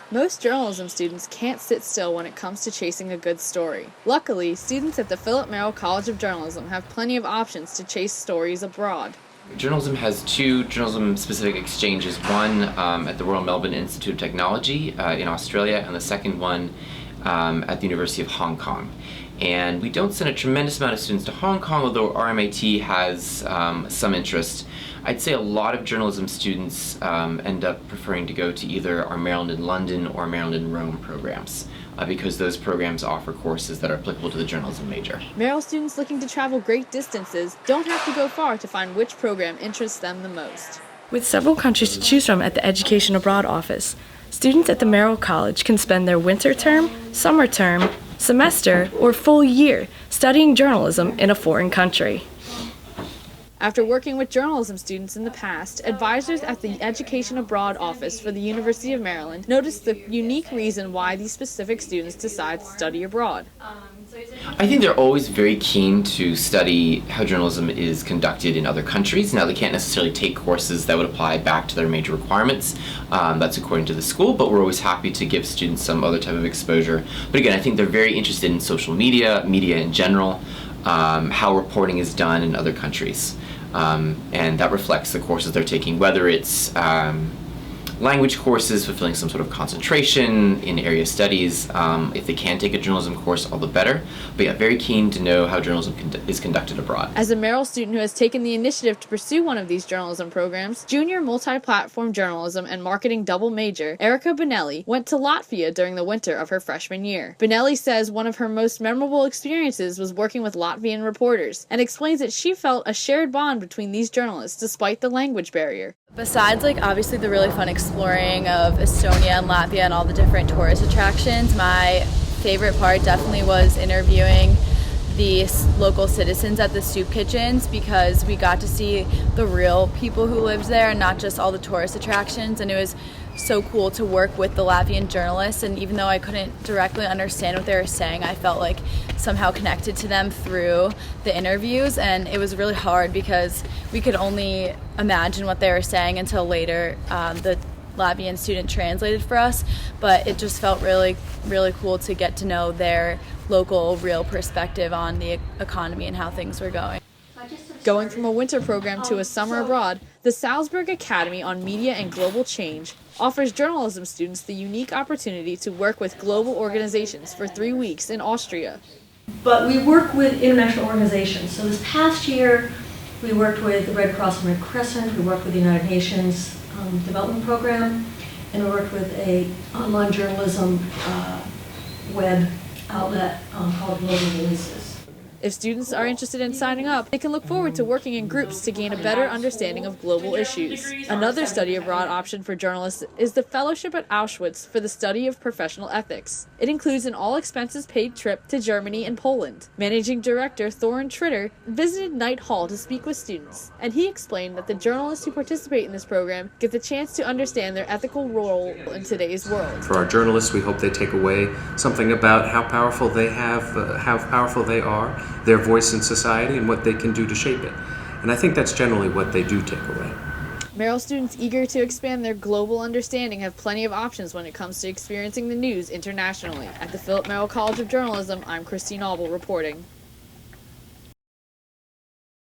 Most journalism students can't sit still when it comes to chasing a good story. Luckily, students at the Merrill College of Journalism have plenty of options to chase stories abroad. Journalism has two journalism-specific exchanges, one at the Royal Melbourne Institute of Technology in Australia, and the second one at the University of Hong Kong. And we don't send a tremendous amount of students to Hong Kong, although RMIT has some interest. I'd say a lot of journalism students end up preferring to go to either our Maryland in London or Maryland in Rome programs, because those programs offer courses that are applicable to the journalism major. Merrill students looking to travel great distances don't have to go far to find which program interests them the most. With several countries to choose from at the Education Abroad office, students at the Merrill College can spend their winter term, summer term, semester, or full year studying journalism in a foreign country. After working with journalism students in the past, advisors at the Education Abroad office for the University of Maryland noticed the unique reason why these specific students decide to study abroad. I think they're always very keen to study how journalism is conducted in other countries. Now, they can't necessarily take courses that would apply back to their major requirements. That's according to the school, but we're always happy to give students some other type of exposure. But again, I think they're very interested in social media, media in general, how reporting is done in other countries. And that reflects the courses they're taking, whether it's language courses, fulfilling some sort of concentration in area studies. If they can take a journalism course, all the better. But yeah, very keen to know how journalism is conducted abroad. As a Merrill student who has taken the initiative to pursue one of these journalism programs, junior multi-platform journalism and marketing double major, Erica Bonelli went to Latvia during the winter of her freshman year. Bonelli says one of her most memorable experiences was working with Latvian reporters, and explains that she felt a shared bond between these journalists despite the language barrier. Besides, obviously the really fun exploring of Estonia and Latvia and all the different tourist attractions, my favorite part definitely was interviewing the local citizens at the soup kitchens, because we got to see the real people who lived there and not just all the tourist attractions, and it was so cool to work with the Latvian journalists. And even though I couldn't directly understand what they were saying, I felt like somehow connected to them through the interviews, and it was really hard because we could only imagine what they were saying until later the Latvian student translated for us, but it just felt really, really cool to get to know their local, real perspective on the economy and how things were going. Going from a winter program to a summer abroad, the Salzburg Academy on Media and Global Change offers journalism students the unique opportunity to work with global organizations for 3 weeks in Austria. But we work with international organizations. So this past year, we worked with the Red Cross and Red Crescent, we worked with the United Nations Development Program, and we worked with an online journalism web outlet called Global Releases. If students are interested in signing up, they can look forward to working in groups to gain a better understanding of global issues. Another study abroad option for journalists is the Fellowship at Auschwitz for the study of professional ethics. It includes an all-expenses-paid trip to Germany and Poland. Managing Director Thorin Tritter visited Knight Hall to speak with students, and he explained that the journalists who participate in this program get the chance to understand their ethical role in today's world. For our journalists, we hope they take away something about how powerful they are, their voice in society, and what they can do to shape it. And I think that's generally what they do take away. Merrill students eager to expand their global understanding have plenty of options when it comes to experiencing the news internationally. At the Merrill College of Journalism, I'm Kristine Auble reporting.